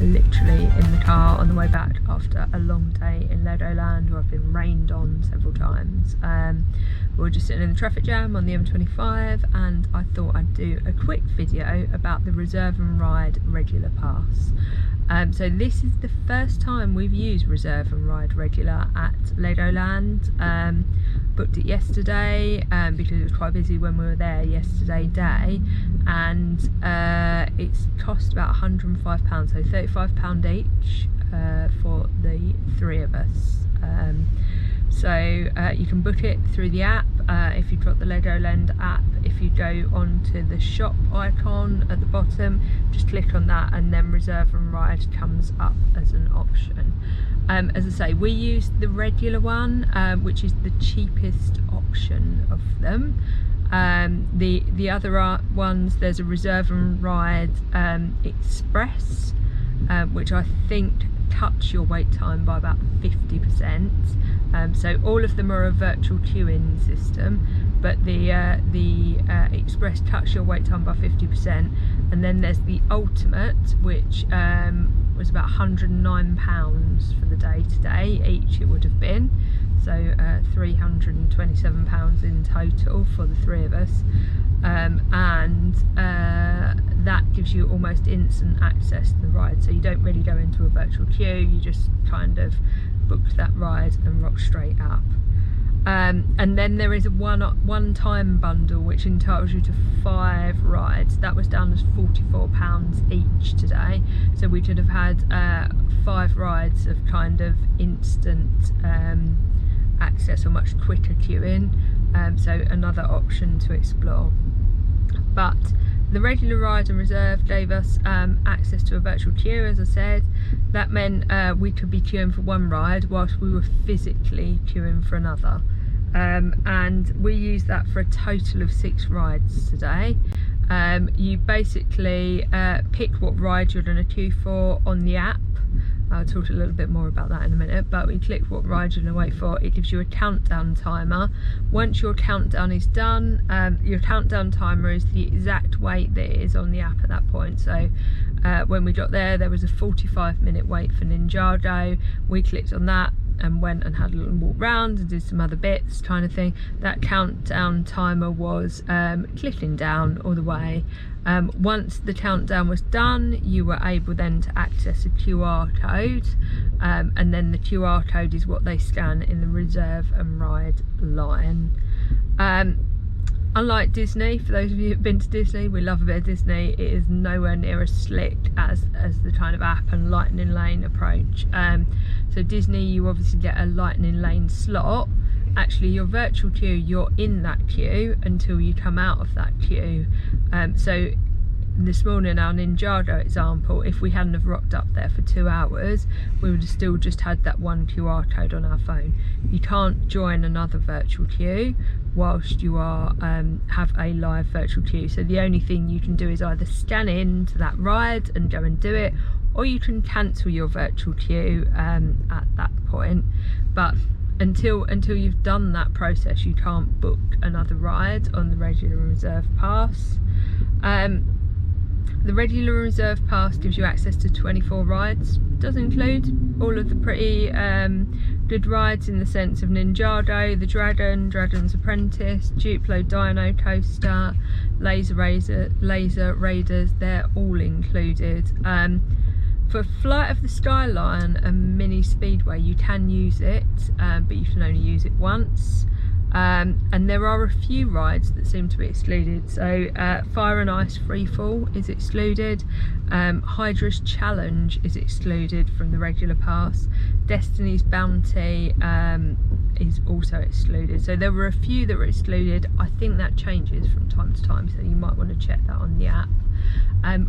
literally in the car on the way back after a long day in Legoland, where I've been rained on several times. We were just sitting in the traffic jam on the M25, and I thought I'd do a quick video about the Reserve and Ride regular pass. So this is the first time we've used Reserve and Ride regular at Legoland. Booked it yesterday because it was quite busy when we were there yesterday day, and it's cost about £105, so £35 each for the three of us. So you can book it through the app. If you've got the Legoland app, if you go onto the shop icon at the bottom, just click on that and then Reserve and Ride comes up as an option. As I say, we used the regular one, which is the cheapest option of them. The other ones, there's a Reserve and Ride Express, which I think cuts your wait time by about 50%. So all of them are a virtual queuing system, but the Express cuts your wait time by 50%. And then there's the Ultimate, which was about £109 for the day today each. It would have been, so £327 in total for the three of us. That gives you almost instant access to the ride, so you don't really go into a virtual queue, you just kind of book that ride and rock straight up. And then there is a one-time bundle which entitles you to 5 rides. That was down as £44 each today, so we could have had 5 rides of kind of instant access or much quicker queuing, so another option to explore. But the regular ride and reserve gave us access to a virtual queue, as I said. That meant we could be queuing for one ride whilst we were physically queuing for another. And we used that for a total of 6 rides today. You basically pick what ride you're going to queue for on the app. I'll talk a little bit more about that in a minute, but we click what ride you're going to wait for. It gives you a countdown timer. Once your countdown is done, your countdown timer is the exact wait that it is on the app at that point. So when we got there was a 45-minute wait for Ninjago. We clicked on that and went and had a little walk round and did some other bits kind of thing. That countdown timer was clicking down all the way. Once the countdown was done, you were able then to access a QR code, and then the QR code is what they scan in the Reserve and Ride line. Unlike Disney, for those of you who've been to Disney, we love a bit of Disney. It is nowhere near as slick as the kind of app and lightning lane approach. So Disney, you obviously get a lightning lane slot. Actually, your virtual queue, you're in that queue until you come out of that queue. So this morning, our Ninjago example, if we hadn't have rocked up there for 2 hours, we would have still just had that one QR code on our phone. You can't join another virtual queue whilst you are have a live virtual queue. So the only thing you can do is either scan in to that ride and go and do it, or you can cancel your virtual queue at that point. But until you've done that process, you can't book another ride on the regular and reserve pass. The regular and reserve pass gives you access to 24 rides. Does include all of the pretty good rides in the sense of Ninjago, the Dragon, Dragon's Apprentice, Duplo Dino Coaster, Laser Raiders, they're all included. For Flight of the Skyline and Mini Speedway, you can use it, but you can only use it once. And there are a few rides that seem to be excluded. So Fire and Ice Freefall is excluded. Hydra's Challenge is excluded from the regular pass. Destiny's Bounty is also excluded. So there were a few that were excluded. I think that changes from time to time, so you might want to check that on the app.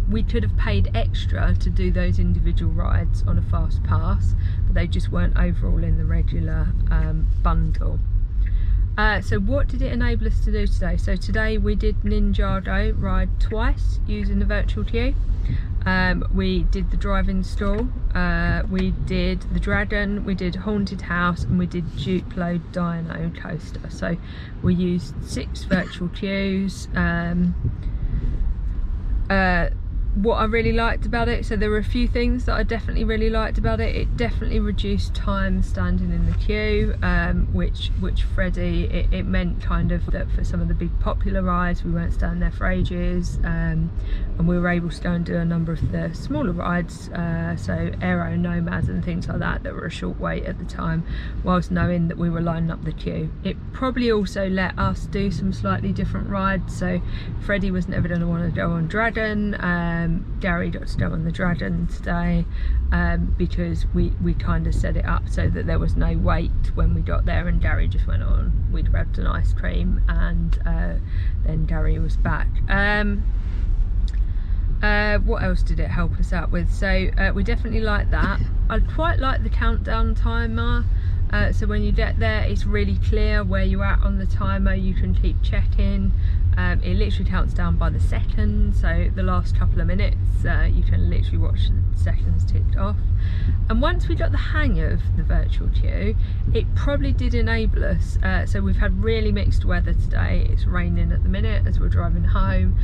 We could have paid extra to do those individual rides on a fast pass, but they just weren't overall in the regular bundle. So what did it enable us to do today? So today we did Ninjago ride twice using the virtual queue. We did the drive-in stall, we did the Dragon, we did Haunted House, and we did Duplo Dino Coaster. So we used 6 virtual queues. what I really liked about it, so there were a few things that I definitely really liked about it. It definitely reduced time standing in the queue, which Freddie, it meant kind of that for some of the big popular rides we weren't standing there for ages, and we were able to go and do a number of the smaller rides, so Aero Nomads and things like that were a short wait at the time, whilst knowing that we were lining up the queue. It probably also let us do some slightly different rides, so Freddie was never going to want to go on Dragon. Gary got to go on the Dragon today, because we kind of set it up so that there was no wait when we got there, and Gary just went on. We grabbed an ice cream, and then Gary was back. What else did it help us out with? So we definitely like that. I quite like the countdown timer. So when you get there, it's really clear where you're at on the timer. You can keep checking. It literally counts down by the second, so the last couple of minutes you can literally watch the seconds ticked off. And once we got the hang of the virtual queue, it probably did enable us, so we've had really mixed weather today. It's raining at the minute as we're driving home.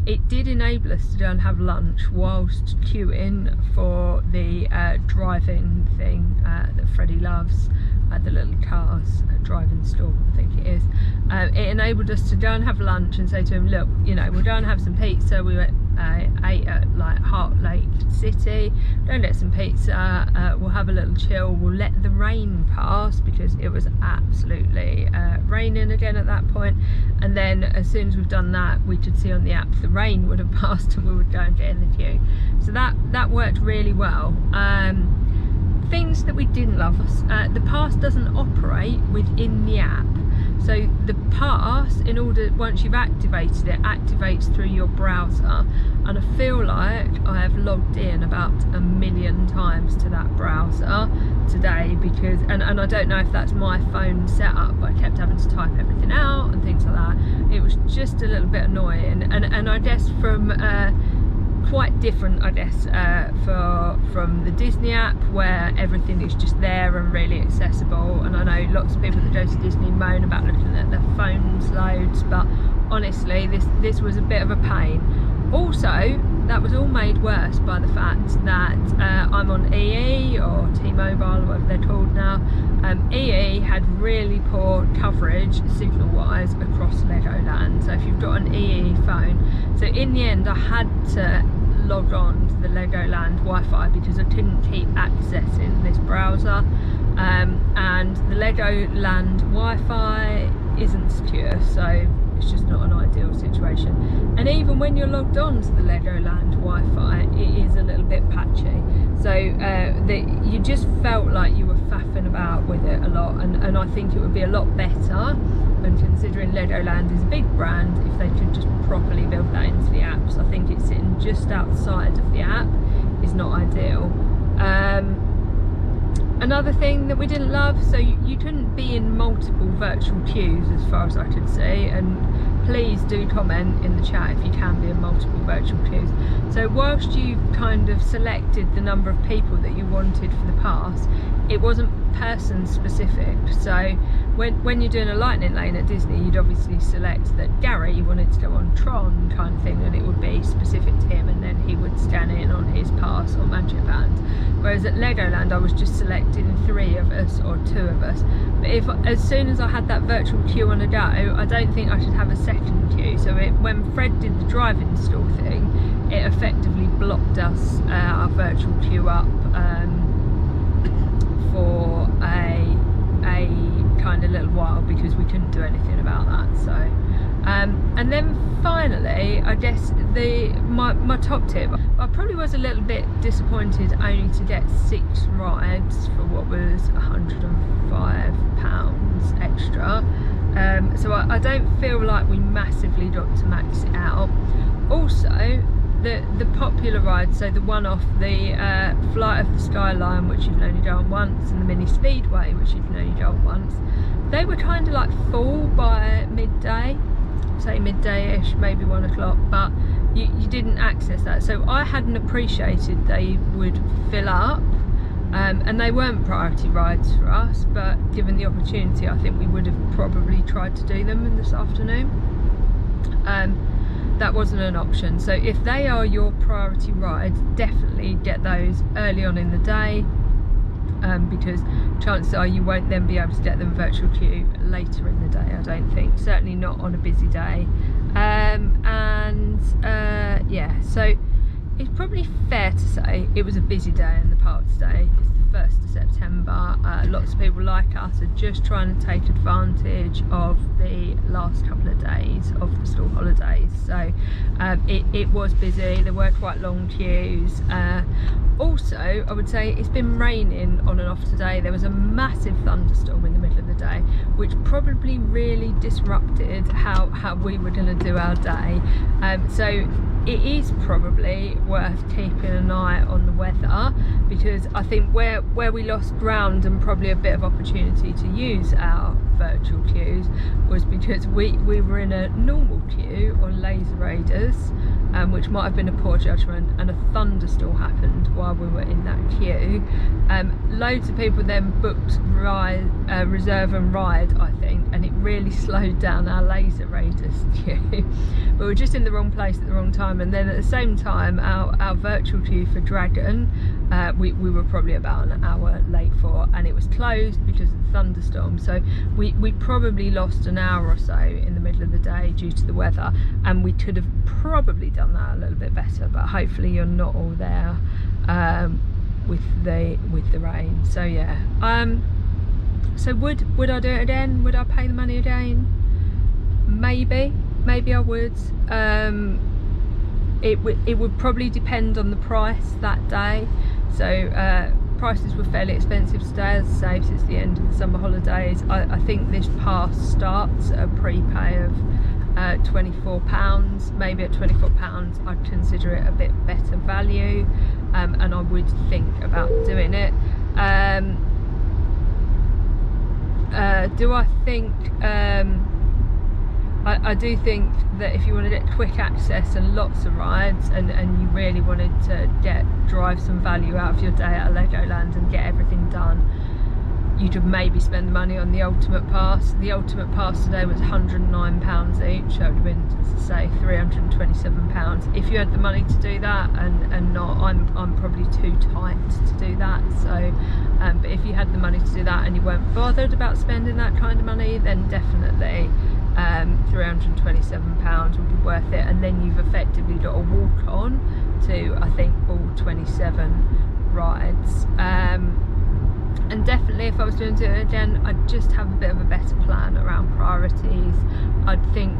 It did enable us to go and have lunch whilst queuing for the driving thing that Freddie loves, the little cars, driving store I think it is. It enabled us to go and have lunch and say to him, look, you know, we'll go and have some pizza. We went ate at like Heart Lake City, go and get some pizza, we'll have a little chill, we'll let the rain pass, because it was absolutely raining again at that point, and then as soon as we've done that, we could see on the app the rain would have passed and we would go and get in the queue. So that worked really well. Things that we didn't love, the pass doesn't operate within the app. So the pass, in order, once you've activated it, activates through your browser, and I feel like I have logged in about 1 million times to that browser today, because and I don't know if that's my phone setup, but I kept having to type everything out and things like that. It was just a little bit annoying, and I guess from quite different, I guess, from the Disney app, where everything is just there and really accessible. And I know lots of people that go to Disney moan about looking at their phones loads, but honestly this was a bit of a pain. Also, that was all made worse by the fact that I'm on EE, or T-Mobile, or whatever they're called now. EE had really poor coverage signal wise across Legoland, so if you've got an EE phone, so in the end I had to log on to the Legoland Wi-Fi because I couldn't keep accessing this browser, and the Legoland Wi-Fi isn't secure, so it's just not an ideal situation. And even when you're logged on to the Legoland Wi-Fi, it is a little bit patchy, so you just felt like you were faffing about with it a lot, and I think it would be a lot better, and considering Legoland is a big brand, if they could just properly build that into the app. So I think it's sitting just outside of the app is not ideal. Another thing that we didn't love, so you couldn't be in multiple virtual queues as far as I could see, and please do comment in the chat if you can be in multiple virtual queues. So whilst you kind of selected the number of people that you wanted for the pass, it wasn't person specific. So when you're doing a lightning lane at Disney, you'd obviously select that Gary wanted to go on Tron kind of thing, and it would be specific to him, and then he would scan in on his pass or Magic Band. Whereas at Legoland I was just selecting 3 of us or 2 of us. But as soon as I had that virtual queue on a go, I don't think I should have a second queue. So when Fred did the drive-in store thing, it effectively blocked us our virtual queue up for a kind of little while, because we couldn't do anything about that. So and then finally, I guess my top tip, I probably was a little bit disappointed only to get 6 rides for what was £105 extra. So I don't feel like we massively got to max it out. Also, the popular rides, so the one off the Flight of the Skyline, which you can only go on once, and the Mini Speedway, which you can only go on once, they were kind of like full by midday, say midday-ish, maybe 1 o'clock, but you didn't access that. So I hadn't appreciated they would fill up, and they weren't priority rides for us, but given the opportunity, I think we would have probably tried to do them in this afternoon. that wasn't an option. So if they are your priority rides, definitely get those early on in the day, because chances are you won't then be able to get them virtual queue later in the day, I don't think, certainly not on a busy day. Yeah, so it's probably fair to say it was a busy day in the park today. It's the 1st of September. Lots of people like us are just trying to take advantage of the last couple of days of the school holidays. So it was busy, there were quite long queues. Also, I would say it's been raining on and off today. There was a massive thunderstorm in the middle of the day, which probably really disrupted how we were going to do our day. So it is probably worth keeping an eye on the weather, because I think where we lost ground and probably a bit of opportunity to use our virtual queues was because we were in a normal queue on Laser Raiders, which might have been a poor judgment, and a thunderstorm happened while we were in that queue. Loads of people then booked Reserve and Ride, I think, and it really slowed down our Laser Raiders queue. We were just in the wrong place at the wrong time, and then at the same time our virtual queue for Dragon, we were probably about an hour late for, and it was closed because of the thunderstorm. So we probably lost an hour or so in the middle of the day due to the weather, and we could have probably done that a little bit better, but hopefully you're not all there with the rain. So yeah, so would I do it again? Would I pay the money again? Maybe I would. It would probably depend on the price that day. So prices were fairly expensive today, as I say, since the end of the summer holidays. I think this pass starts at a prepay of £24. Maybe at £24 I'd consider it a bit better value, and I would think about doing it. Do I think I do think that if you want to get quick access and lots of rides, and you really wanted to drive some value out of your day at a Legoland and get everything done, you could maybe spend the money on the Ultimate Pass. The Ultimate Pass today was £109 each, so it would have been, as I say, £327. If you had the money to do that, and not, I'm probably too tight to do that. So, but if you had the money to do that and you weren't bothered about spending that kind of money, then definitely £327 would be worth it. And then you've effectively got a walk on to, I think, all 27 rides. And definitely, if I was going to do it again, I'd just have a bit of a better plan around priorities. I'd think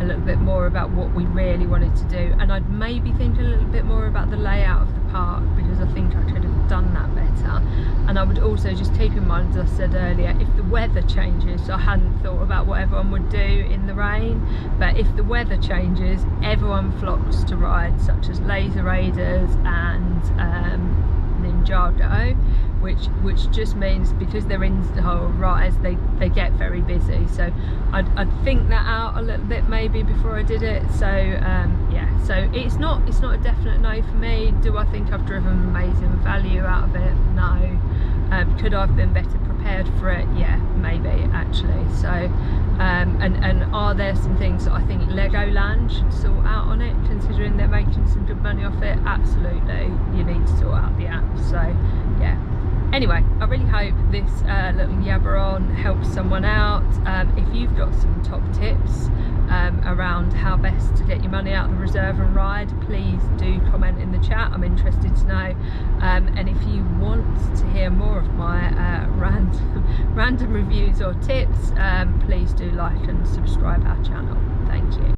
a little bit more about what we really wanted to do, and I'd maybe think a little bit more about the layout of the park, because I think I could have done that better. And I would also just keep in mind, as I said earlier, if the weather changes, I hadn't thought about what everyone would do in the rain, but if the weather changes, everyone flocks to rides such as Laser Raiders and Ninjago, which just means, because they're in the whole rides, they get very busy. So I'd think that out a little bit maybe before I did it. So yeah, so it's not a definite no for me. Do I think I've driven amazing value out of it? No. Could I have been better prepared for it? Yeah, maybe actually. So and are there some things that I think Legoland should sort out on it, considering they're making some good money off it? Absolutely, you need to sort out the app. So yeah. Anyway, I really hope this little yabber on helps someone out. If you've got some top tips around how best to get your money out of the Reserve and Ride, please do comment in the chat. I'm interested to know. And if you want to hear more of my random reviews or tips, please do like and subscribe our channel. Thank you.